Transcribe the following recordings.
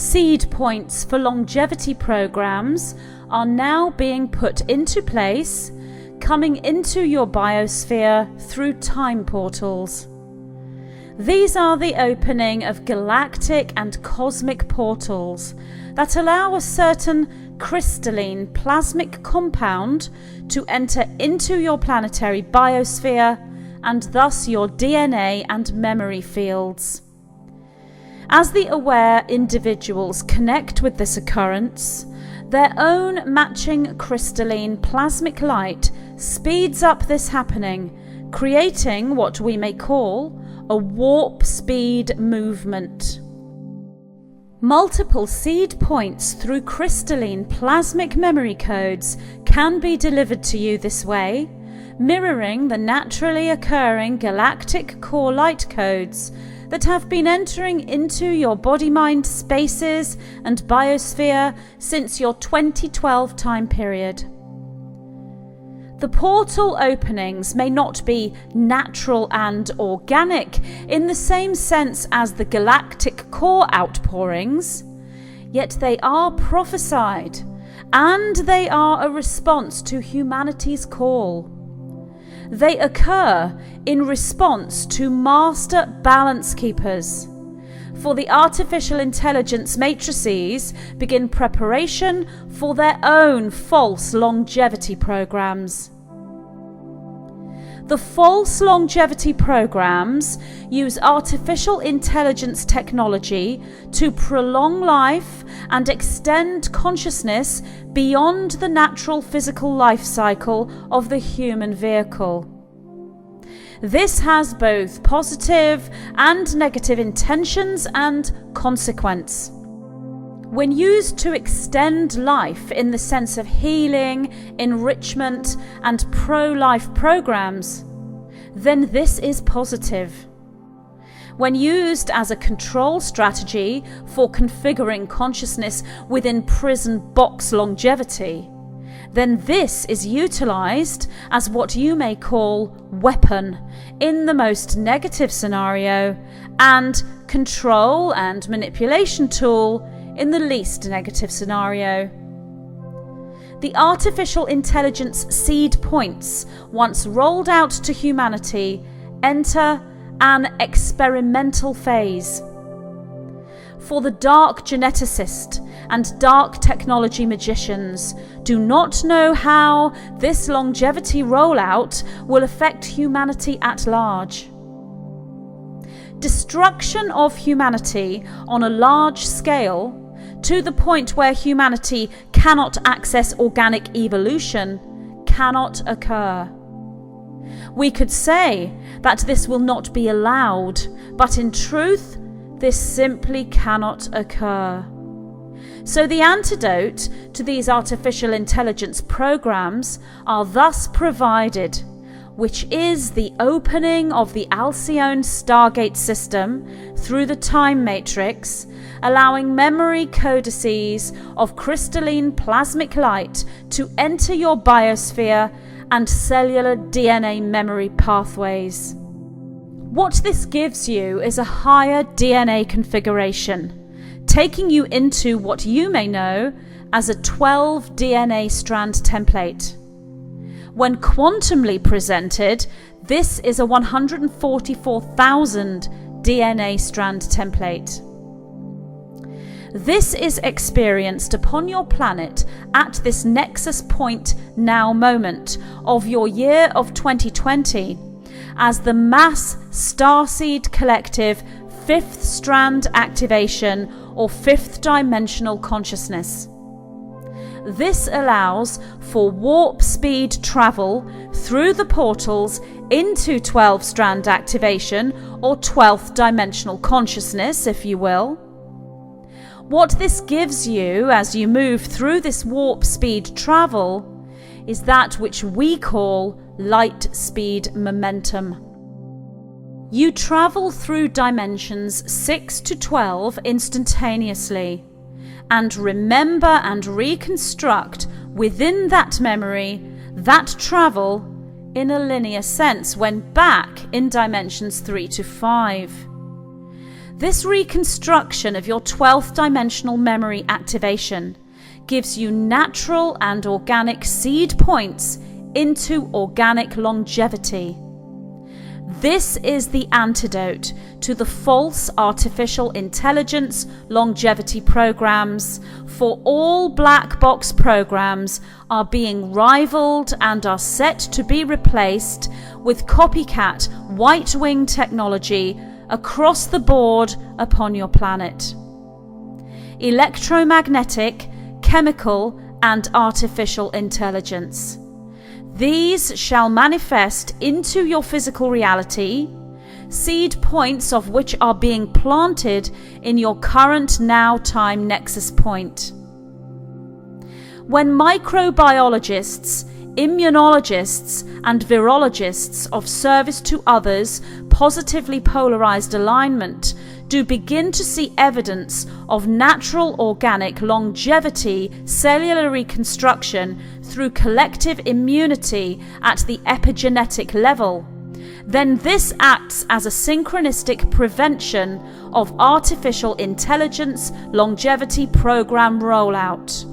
Seed points for longevity programs are now being put into place, coming into your biosphere through time portals. These are the opening of galactic and cosmic portals that allow a certain crystalline plasmic compound to enter into your planetary biosphere and thus your DNA and memory fields. As the aware individuals connect with this occurrence, their own matching crystalline plasmic light speeds up this happening, creating what we may call a warp speed movement. Multiple seed points through crystalline plasmic memory codes can be delivered to you this way, mirroring the naturally occurring galactic core light codes that have been entering into your body-mind spaces and biosphere since your 2012 time period. The portal openings may not be natural and organic in the same sense as the galactic core outpourings, yet they are prophesied, and they are a response to humanity's call. They occur in response to master balance keepers. For the artificial intelligence matrices begin preparation for their own false longevity programs. The false longevity programs use artificial intelligence technology to prolong life and extend consciousness beyond the natural physical life cycle of the human vehicle. This has both positive and negative intentions and consequence. When used to extend life in the sense of healing, enrichment, and pro-life programs, then this is positive. When used as a control strategy for configuring consciousness within prison box longevity, then this is utilized as what you may call weapon in the most negative scenario and control and manipulation tool in the least negative scenario. The artificial intelligence seed points, once rolled out to humanity, enter an experimental phase. For the dark geneticist and dark technology magicians do not know how this longevity rollout will affect humanity at large. Destruction of humanity on a large scale, to the point where humanity cannot access organic evolution, cannot occur. We could say that this will not be allowed, but in truth, this simply cannot occur. So the antidote to these artificial intelligence programs are thus provided, which is the opening of the Alcyone Stargate system through the time matrix, allowing memory codices of crystalline plasmic light to enter your biosphere and cellular DNA memory pathways. What this gives you is a higher DNA configuration, taking you into what you may know as a 12 DNA strand template. When quantumly presented, this is a 144,000 DNA strand template. This is experienced upon your planet at this nexus point now moment of your year of 2020 as the mass Starseed collective 5th strand activation or 5th dimensional consciousness. This allows for warp speed travel through the portals into 12 strand activation or 12th dimensional consciousness, if you will. What this gives you as you move through this warp speed travel is that which we call light speed momentum. You travel through dimensions 6 to 12 instantaneously, and remember and reconstruct within that memory that travel in a linear sense when back in dimensions 3 to 5. This reconstruction of your 12th dimensional memory activation gives you natural and organic seed points into organic longevity. This is the antidote to the false artificial intelligence longevity programs, for all black box programs are being rivaled and are set to be replaced with copycat white-wing technology across the board upon your planet. Electromagnetic, chemical, and artificial intelligence. These shall manifest into your physical reality, seed points of which are being planted in your current now-time nexus point. When microbiologists, immunologists, and virologists of service to others positively polarized alignment do begin to see evidence of natural organic longevity cellular reconstruction through collective immunity at the epigenetic level, then this acts as a synchronistic prevention of artificial intelligence longevity program rollout.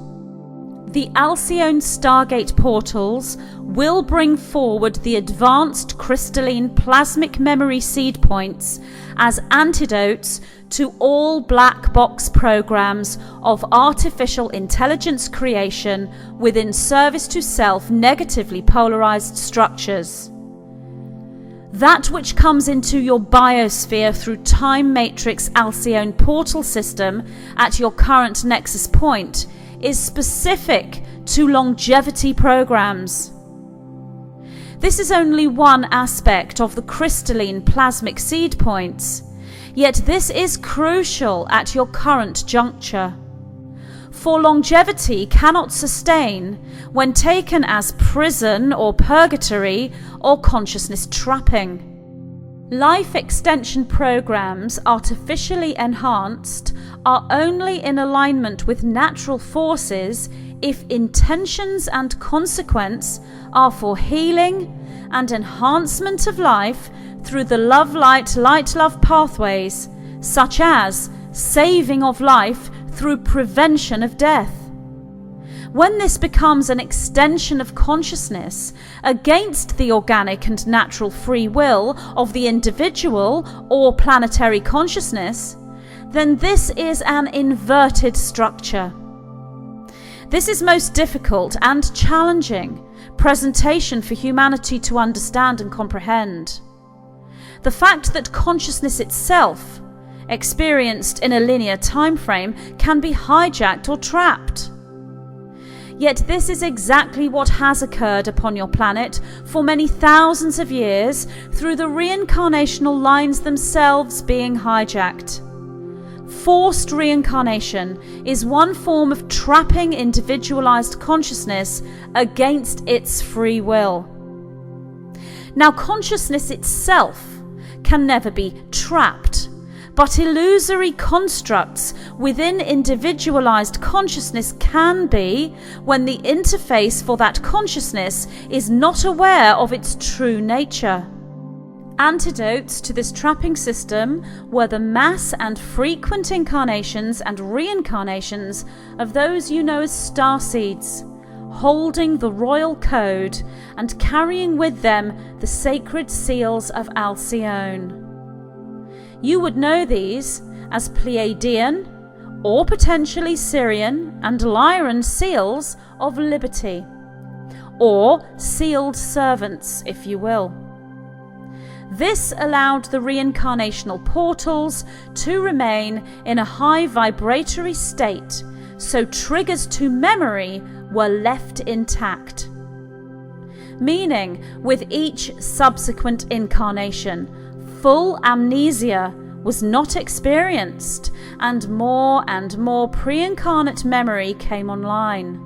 The Alcyone Stargate portals will bring forward the advanced crystalline plasmic memory seed points as antidotes to all black box programs of artificial intelligence creation within service to self negatively polarized structures. That which comes into your biosphere through time matrix Alcyone Portal system at your current nexus point is specific to longevity programs. This is only one aspect of the crystalline plasmic seed points, yet this is crucial at your current juncture. For longevity cannot sustain when taken as prison or purgatory or consciousness trapping. Life extension programs artificially enhanced are only in alignment with natural forces if intentions and consequence are for healing and enhancement of life through the love-light-light-love pathways, such as saving of life through prevention of death. When this becomes an extension of consciousness against the organic and natural free will of the individual or planetary consciousness, then this is an inverted structure. This is most difficult and challenging presentation for humanity to understand and comprehend. The fact that consciousness itself, experienced in a linear time frame, can be hijacked or trapped. Yet this is exactly what has occurred upon your planet for many thousands of years through the reincarnational lines themselves being hijacked. Forced reincarnation is one form of trapping individualized consciousness against its free will. Now, consciousness itself can never be trapped, but illusory constructs within individualized consciousness can be when the interface for that consciousness is not aware of its true nature. Antidotes to this trapping system were the mass and frequent incarnations and reincarnations of those you know as starseeds, holding the royal code and carrying with them the sacred seals of Alcyone. You would know these as Pleiadian or potentially Syrian and Lyran seals of liberty, or sealed servants, if you will. This allowed the reincarnational portals to remain in a high vibratory state, so triggers to memory were left intact. Meaning, with each subsequent incarnation, full amnesia was not experienced, and more pre-incarnate memory came online.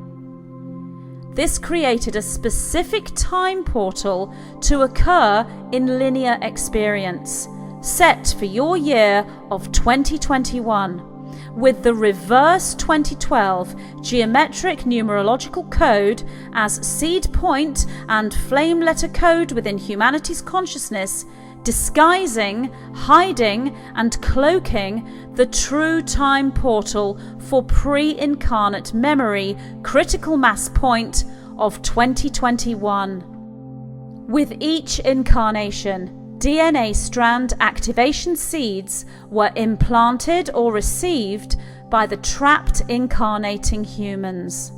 This created a specific time portal to occur in linear experience, set for your year of 2021, with the reverse 2012 geometric numerological code as seed point and flame letter code within humanity's consciousness disguising, hiding, and cloaking the true time portal for pre-incarnate memory critical mass point of 2021. With each incarnation, DNA strand activation seeds were implanted or received by the trapped incarnating humans.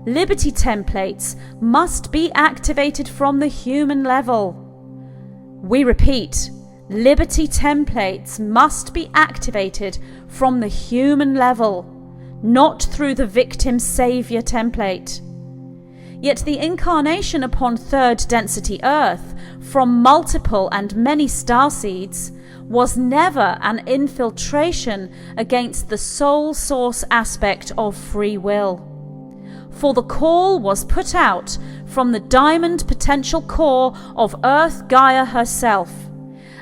Liberty templates must be activated from the human level. We repeat, Liberty templates must be activated from the human level, not through the victim savior template. Yet the incarnation upon third density Earth from multiple and many starseeds was never an infiltration against the soul source aspect of free will. For the call was put out from the diamond potential core of Earth Gaia herself,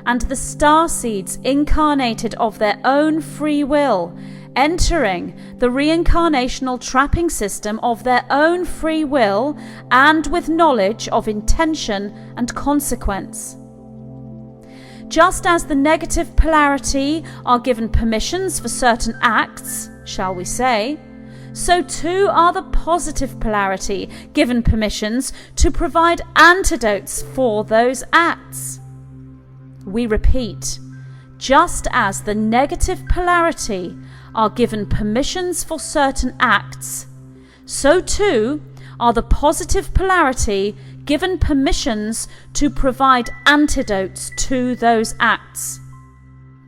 and the starseeds incarnated of their own free will, entering the reincarnational trapping system of their own free will and with knowledge of intention and consequence. Just as the negative polarity are given permissions for certain acts, shall we say, so too are the positive polarity given permissions to provide antidotes for those acts. We repeat, just as the negative polarity are given permissions for certain acts, so too are the positive polarity given permissions to provide antidotes to those acts.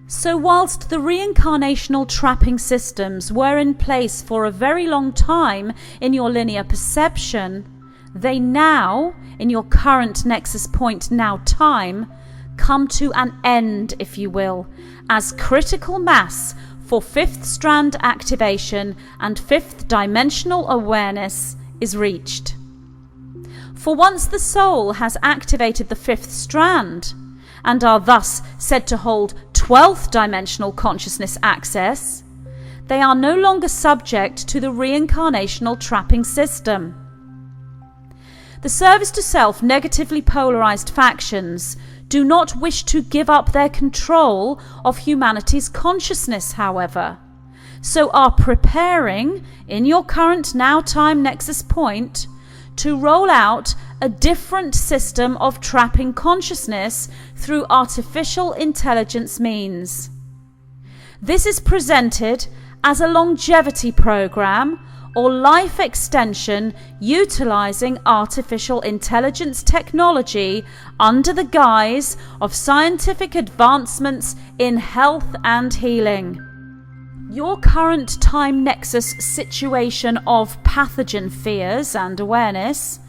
So whilst the reincarnational trapping systems were in place for a very long time in your linear perception, they now, in your current nexus point now time, come to an end, if you will, as critical mass for fifth strand activation and fifth dimensional awareness is reached. For once the soul has activated the fifth strand, and are thus said to hold 12th dimensional consciousness access, they are no longer subject to the reincarnational trapping system. The service to self negatively polarized factions do not wish to give up their control of humanity's consciousness, however, so are preparing, in your current now time nexus point, to roll out a different system of trapping consciousness through artificial intelligence means. This is presented as a longevity program or life extension utilizing artificial intelligence technology under the guise of scientific advancements in health and healing. Your current time nexus situation of pathogen fears and awareness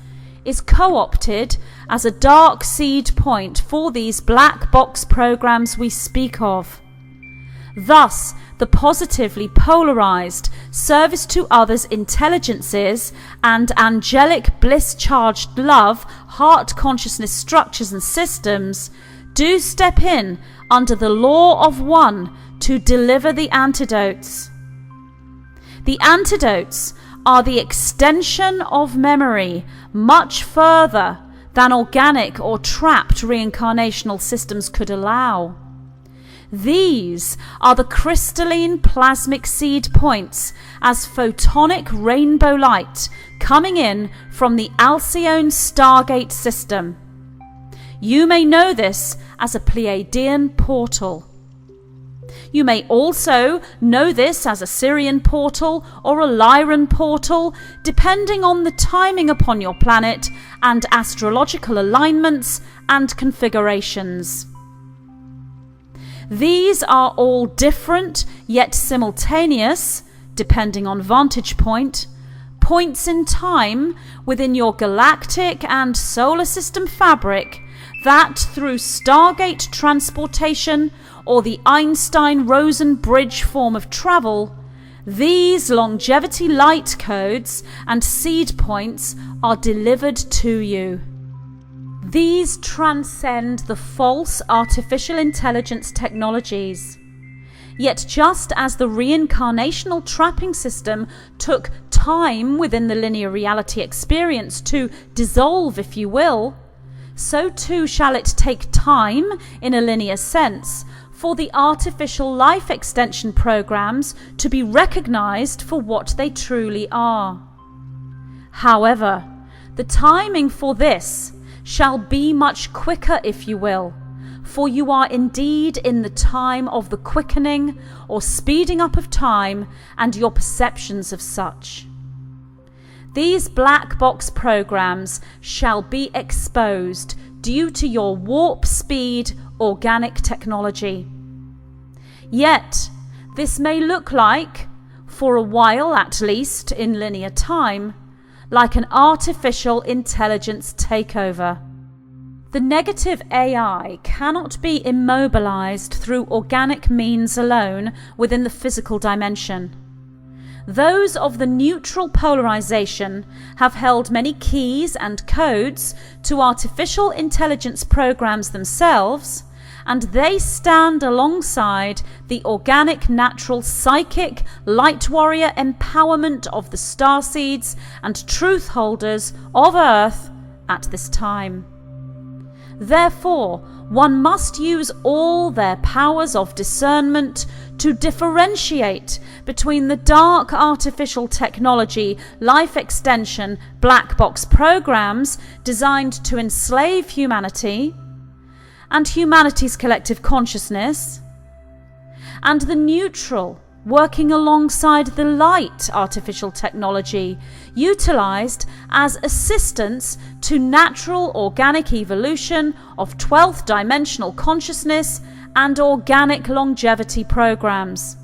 is co-opted as a dark seed point for these black box programs we speak of. Thus, the positively polarized service to others' intelligences and angelic bliss-charged love heart consciousness structures and systems do step in under the law of one to deliver the antidotes. The antidotes are the extension of memory much further than organic or trapped reincarnational systems could allow. These are the crystalline plasmic seed points as photonic rainbow light coming in from the Alcyone Stargate system. You may know this as a Pleiadian portal. You may also know this as a Syrian portal or a Lyran portal, depending on the timing upon your planet and astrological alignments and configurations. These are all different yet simultaneous, depending on vantage point, points in time within your galactic and solar system fabric that through Stargate transportation or the Einstein-Rosen bridge form of travel, these longevity light codes and seed points are delivered to you. These transcend the false artificial intelligence technologies. Yet just as the reincarnational trapping system took time within the linear reality experience to dissolve, if you will, so too shall it take time, in a linear sense, for the artificial life extension programs to be recognized for what they truly are. However, the timing for this shall be much quicker, if you will, for you are indeed in the time of the quickening or speeding up of time and your perceptions of such. These black box programs shall be exposed due to your warp speed organic technology. Yet, this may look like, for a while at least in linear time, like an artificial intelligence takeover. The negative AI cannot be immobilized through organic means alone within the physical dimension. Those of the neutral polarisation have held many keys and codes to artificial intelligence programs themselves, and they stand alongside the organic, natural, psychic, light warrior empowerment of the starseeds and truth holders of Earth at this time. Therefore, one must use all their powers of discernment to differentiate between the dark artificial technology, life extension, black box programs designed to enslave humanity and humanity's collective consciousness, and the neutral, working alongside the light artificial technology, utilized as assistance to natural organic evolution of 12th dimensional consciousness and organic longevity programs.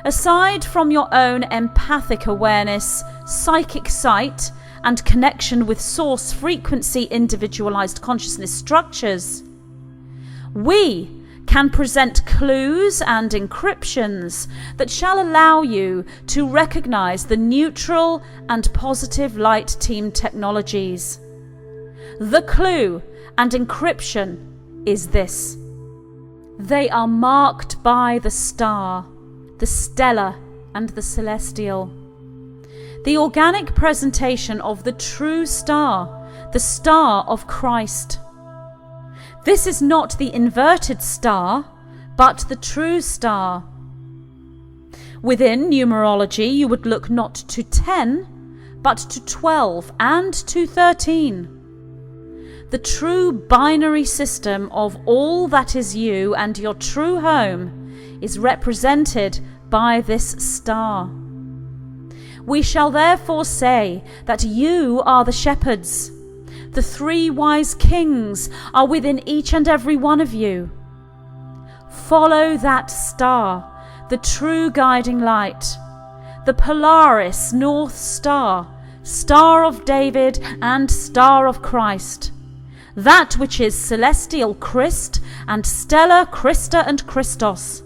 Aside from your own empathic awareness, psychic sight, and connection with source frequency individualized consciousness structures, we can present clues and encryptions that shall allow you to recognize the neutral and positive light team technologies. The clue and encryption is this: they are marked by the star, the stellar and the celestial. The organic presentation of the true star, the star of Christ. This is not the inverted star, but the true star. Within numerology, you would look not to 10, but to 12 and to 13. The true binary system of all that is you and your true home is represented by this star. We shall therefore say that you are the shepherds. The three wise kings are within each and every one of you. Follow that star, the true guiding light, the Polaris North Star, Star of David and Star of Christ, that which is celestial Christ and stellar Christa and Christos.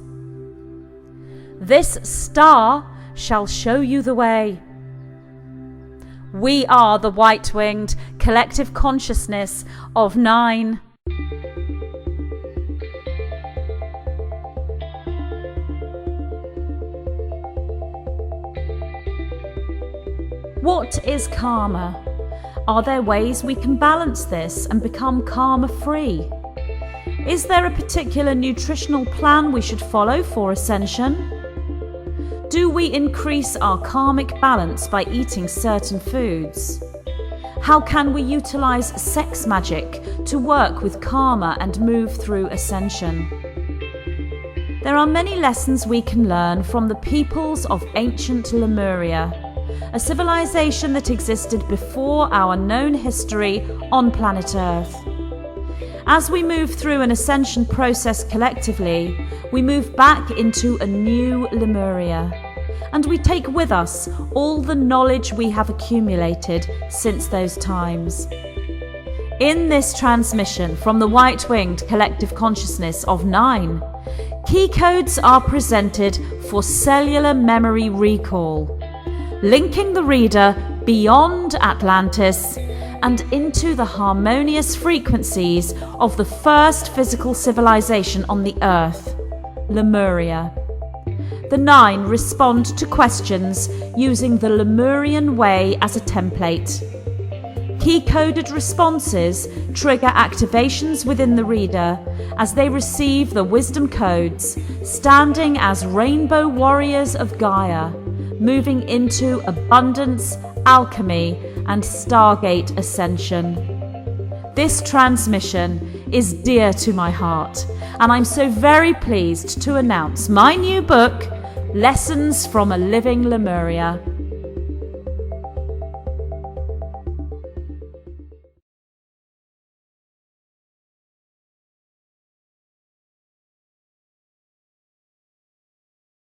This star shall show you the way. We are the white-winged collective consciousness of 9. What is karma? Are there ways we can balance this and become karma-free? Is there a particular nutritional plan we should follow for ascension? Do we increase our karmic balance by eating certain foods? How can we utilize sex magic to work with karma and move through ascension? There are many lessons we can learn from the peoples of ancient Lemuria, a civilization that existed before our known history on planet Earth. As we move through an ascension process collectively, we move back into a new Lemuria, and we take with us all the knowledge we have accumulated since those times. In this transmission from the white-winged collective consciousness of 9, key codes are presented for cellular memory recall, linking the reader beyond Atlantis and into the harmonious frequencies of the first physical civilization on the Earth, Lemuria. The 9 respond to questions using the Lemurian way as a template. Key-coded responses trigger activations within the reader as they receive the wisdom codes, standing as rainbow warriors of Gaia, moving into abundance, alchemy, and Stargate ascension. This transmission is dear to my heart, and I'm so very pleased to announce my new book, Lessons from a Living Lemuria.